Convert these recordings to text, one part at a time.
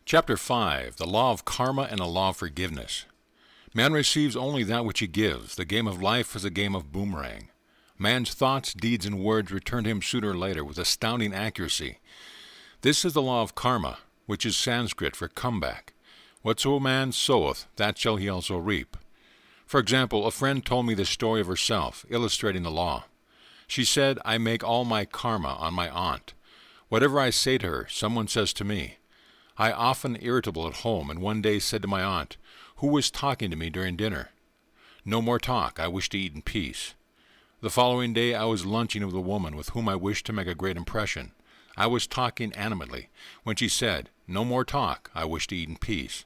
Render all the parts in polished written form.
Chapter 5. The Law of Karma and the Law of Forgiveness. Man receives only that which he gives. The game of life is a game of boomerang. Man's thoughts, deeds, and words return to him sooner or later with astounding accuracy. This is the law of karma, which is Sanskrit for comeback. Whatso a man soweth, that shall he also reap. For example, a friend told me the story of herself, illustrating the law. She said, I make all my karma on my aunt. Whatever I say to her, someone says to me. I often irritable at home, and one day said to my aunt, who was talking to me during dinner? No more talk, I wish to eat in peace. The following day I was lunching with a woman with whom I wished to make a great impression. I was talking animately, when she said, no more talk, I wish to eat in peace.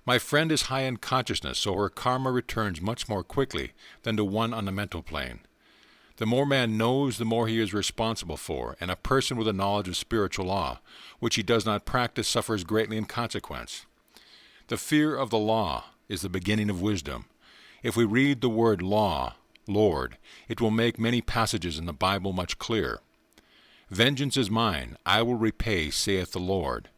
My friend is high in consciousness, so her karma returns much more quickly than to one on the mental plane. The more man knows, the more he is responsible for, and a person with a knowledge of spiritual law, which he does not practice, suffers greatly in consequence. The fear of the law is the beginning of wisdom. If we read the word law, Lord, it will make many passages in the Bible much clearer. Vengeance is mine, I will repay, saith the Lord.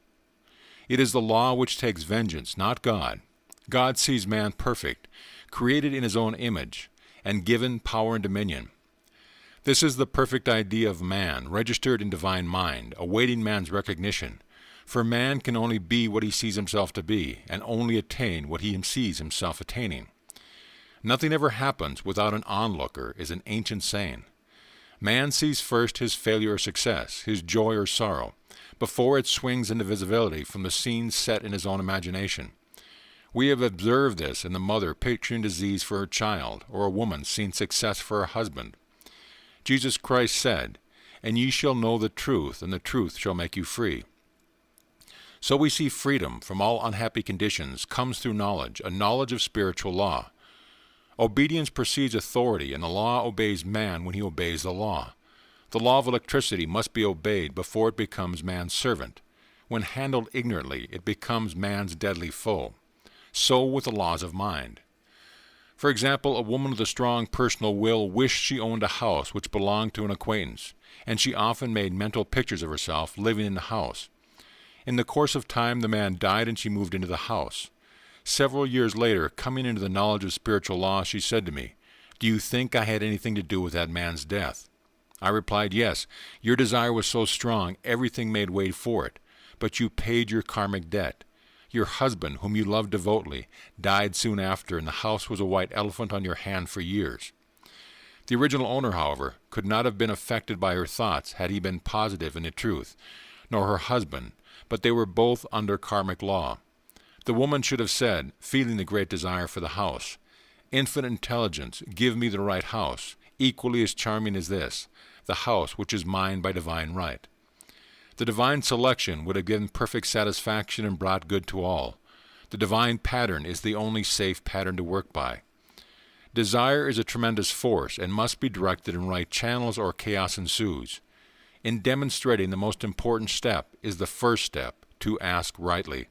It is the law which takes vengeance, not God. God sees man perfect, created in his own image, and given power and dominion. This is the perfect idea of man, registered in divine mind, awaiting man's recognition. For man can only be what he sees himself to be, and only attain what he sees himself attaining. Nothing ever happens without an onlooker is an ancient saying. Man sees first his failure or success, his joy or sorrow, before it swings into visibility from the scenes set in his own imagination. We have observed this in the mother picturing disease for her child, or a woman seeing success for her husband. Jesus Christ said, and ye shall know the truth, and the truth shall make you free. So we see freedom from all unhappy conditions comes through knowledge, a knowledge of spiritual law. Obedience precedes authority, and the law obeys man when he obeys the law. The law of electricity must be obeyed before it becomes man's servant. When handled ignorantly, it becomes man's deadly foe. So with the laws of mind. For example, a woman with a strong personal will wished she owned a house which belonged to an acquaintance, and she often made mental pictures of herself living in the house. In the course of time, the man died and she moved into the house. Several years later, coming into the knowledge of spiritual law, she said to me, do you think I had anything to do with that man's death? I replied, yes, your desire was so strong, everything made way for it, but you paid your karmic debt. Your husband, whom you loved devotedly, died soon after, and the house was a white elephant on your hand for years. The original owner, however, could not have been affected by her thoughts had he been positive in the truth, nor her husband, but they were both under karmic law. The woman should have said, feeling the great desire for the house, Infinite intelligence, give me the right house, equally as charming as this, the house which is mine by divine right. The divine selection would have given perfect satisfaction and brought good to all. The divine pattern is the only safe pattern to work by. Desire is a tremendous force and must be directed in right channels or chaos ensues. In demonstrating the most important step is the first step, to ask rightly.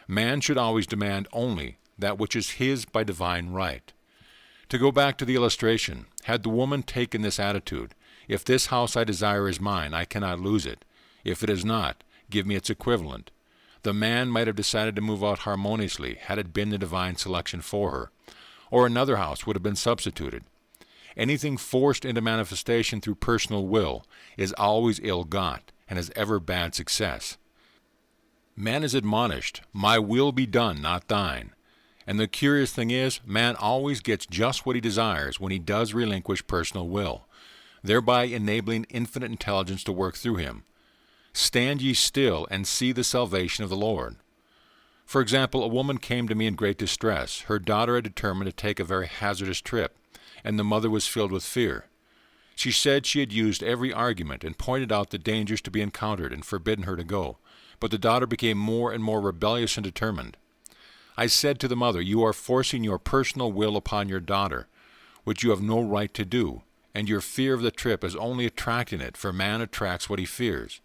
Man should always demand only that which is his by divine right. To go back to the illustration, had the woman taken this attitude, if this house I desire is mine, I cannot lose it. If it is not, give me its equivalent. The man might have decided to move out harmoniously had it been the divine selection for her, or another house would have been substituted. Anything forced into manifestation through personal will is always ill-got and has ever bad success. Man is admonished, my will be done, not thine. And the curious thing is, man always gets just what he desires when he does relinquish personal will, thereby enabling infinite intelligence to work through him. Stand ye still and see the salvation of the Lord. For example, a woman came to me in great distress. Her daughter had determined to take a very hazardous trip, and the mother was filled with fear. She said she had used every argument and pointed out the dangers to be encountered and forbidden her to go, but the daughter became more and more rebellious and determined. I said to the mother, you are forcing your personal will upon your daughter, which you have no right to do, and your fear of the trip is only attracting it, for man attracts what he fears.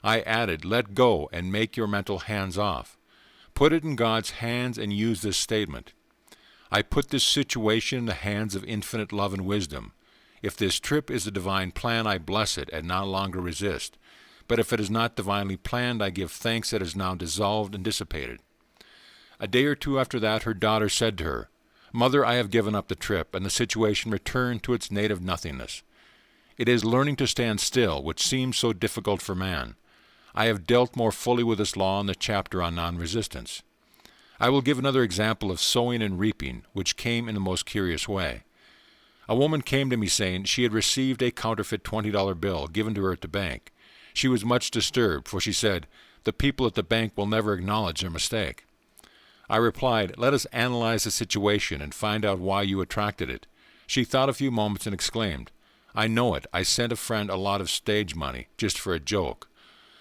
I added, let go and make your mental hands off. Put it in God's hands and use this statement. I put this situation in the hands of infinite love and wisdom. If this trip is a divine plan, I bless it and no longer resist. But if it is not divinely planned, I give thanks that it is now dissolved and dissipated. A day or two after that, her daughter said to her, "Mother, I have given up the trip, and the situation returned to its native nothingness. It is learning to stand still, which seems so difficult for man. I have dealt more fully with this law in the chapter on non-resistance. I will give another example of sowing and reaping, which came in the most curious way. A woman came to me saying she had received a counterfeit $20 bill given to her at the bank. She was much disturbed, for she said, "The people at the bank will never acknowledge their mistake." I replied, "Let us analyze the situation and find out why you attracted it." She thought a few moments and exclaimed, "I know it. I sent a friend a lot of stage money, just for a joke."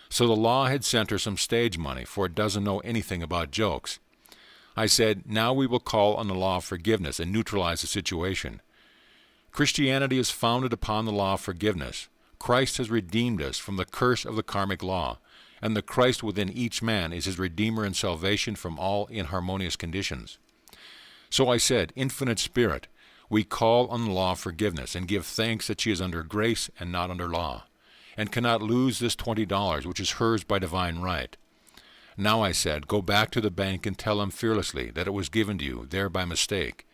So the law had sent her some stage money, for it doesn't know anything about jokes. I said, "Now we will call on the law of forgiveness and neutralize the situation. Christianity is founded upon the law of forgiveness. Christ has redeemed us from the curse of the karmic law, and the Christ within each man is his Redeemer and salvation from all inharmonious conditions." So I said, "Infinite Spirit, we call on the law of forgiveness and give thanks that she is under grace and not under law, and cannot lose this $20, which is hers by divine right. Now," I said, "go back to the bank and tell them fearlessly that it was given to you, there by mistake."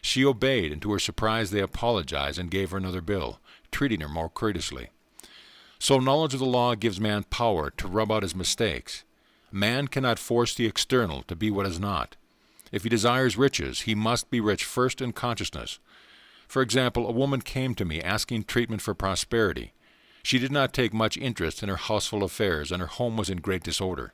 She obeyed, and to her surprise they apologized and gave her another bill, treating her more courteously. So knowledge of the law gives man power to rub out his mistakes. Man cannot force the external to be what is not. If he desires riches, he must be rich first in consciousness. For example, a woman came to me asking treatment for prosperity. She did not take much interest in her household affairs, and her home was in great disorder.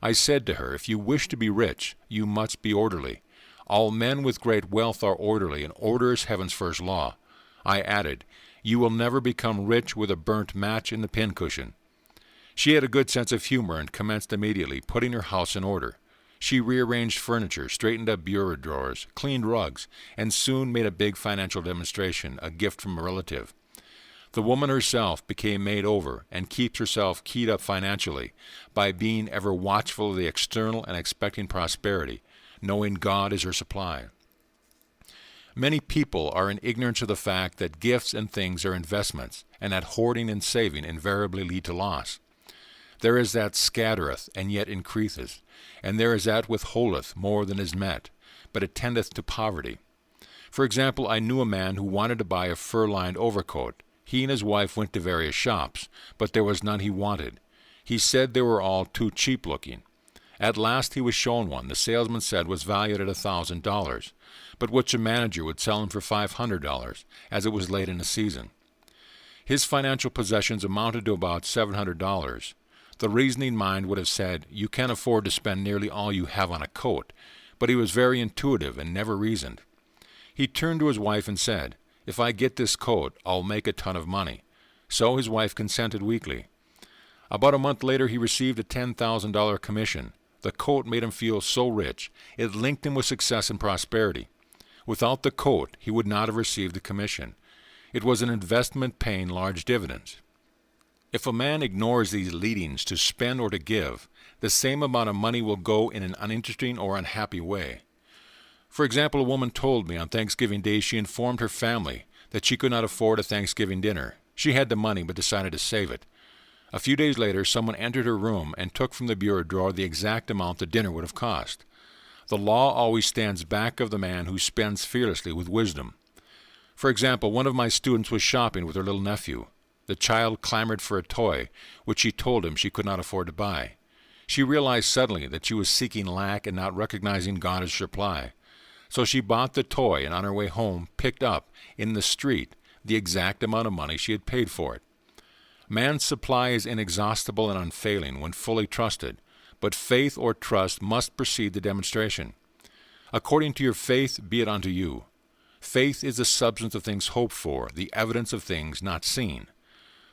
I said to her, "If you wish to be rich, you must be orderly. All men with great wealth are orderly, and order is heaven's first law." I added, "You will never become rich with a burnt match in the pincushion." She had a good sense of humor and commenced immediately, putting her house in order. She rearranged furniture, straightened up bureau drawers, cleaned rugs, and soon made a big financial demonstration, a gift from a relative. The woman herself became made over and keeps herself keyed up financially by being ever watchful of the external and expecting prosperity, knowing God is her supply. Many people are in ignorance of the fact that gifts and things are investments, and that hoarding and saving invariably lead to loss. There is that scattereth, and yet increaseth, and there is that withholdeth more than is met, but it tendeth to poverty. For example, I knew a man who wanted to buy a fur-lined overcoat. He and his wife went to various shops, but there was none he wanted. He said they were all too cheap-looking. At last he was shown one the salesman said was valued at $1,000, but which a manager would sell him for $500, as it was late in the season. His financial possessions amounted to about $700. The reasoning mind would have said, "You can't afford to spend nearly all you have on a coat," but he was very intuitive and never reasoned. He turned to his wife and said, "If I get this coat, I'll make a ton of money." So his wife consented weakly. About a month later he received a $10,000 commission. The coat made him feel so rich, it linked him with success and prosperity. Without the coat, he would not have received the commission. It was an investment paying large dividends. If a man ignores these leadings to spend or to give, the same amount of money will go in an uninteresting or unhappy way. For example, a woman told me on Thanksgiving Day she informed her family that she could not afford a Thanksgiving dinner. She had the money but decided to save it. A few days later, someone entered her room and took from the bureau drawer the exact amount the dinner would have cost. The law always stands back of the man who spends fearlessly with wisdom. For example, one of my students was shopping with her little nephew. The child clamored for a toy, which she told him she could not afford to buy. She realized suddenly that she was seeking lack and not recognizing God as supply. So she bought the toy and on her way home picked up, in the street, the exact amount of money she had paid for it. Man's supply is inexhaustible and unfailing when fully trusted, but faith or trust must precede the demonstration. According to your faith be it unto you. Faith is the substance of things hoped for, the evidence of things not seen.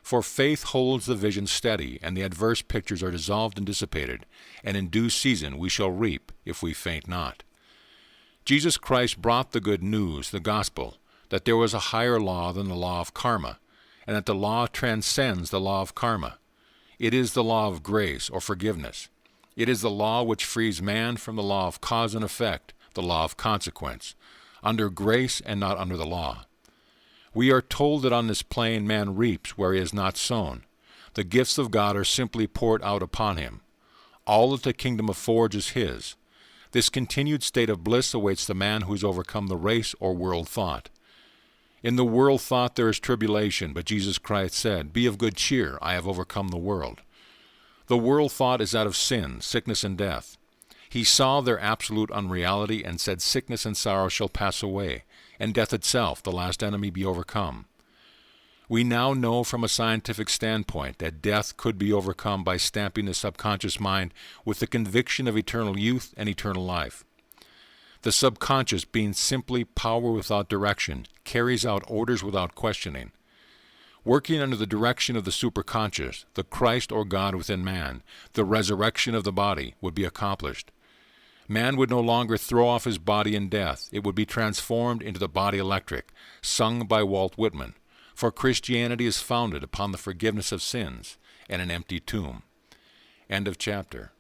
For faith holds the vision steady, and the adverse pictures are dissolved and dissipated, and in due season we shall reap, if we faint not. Jesus Christ brought the good news, the gospel, that there was a higher law than the law of karma, and that the law transcends the law of karma. It is the law of grace or forgiveness. It is the law which frees man from the law of cause and effect, the law of consequence, under grace and not under the law. We are told that on this plane man reaps where he has not sown. The gifts of God are simply poured out upon him. All that the kingdom affords is his. This continued state of bliss awaits the man who has overcome the race or world thought. In the world thought there is tribulation, but Jesus Christ said, "Be of good cheer, I have overcome the world." The world thought is that of sin, sickness, and death. He saw their absolute unreality and said, "Sickness and sorrow shall pass away, and death itself, the last enemy, be overcome." We now know from a scientific standpoint that death could be overcome by stamping the subconscious mind with the conviction of eternal youth and eternal life. The subconscious, being simply power without direction, carries out orders without questioning. Working under the direction of the superconscious, the Christ or God within man, the resurrection of the body would be accomplished. Man would no longer throw off his body in death. It would be transformed into the body electric, sung by Walt Whitman. For Christianity is founded upon the forgiveness of sins and an empty tomb. End of chapter.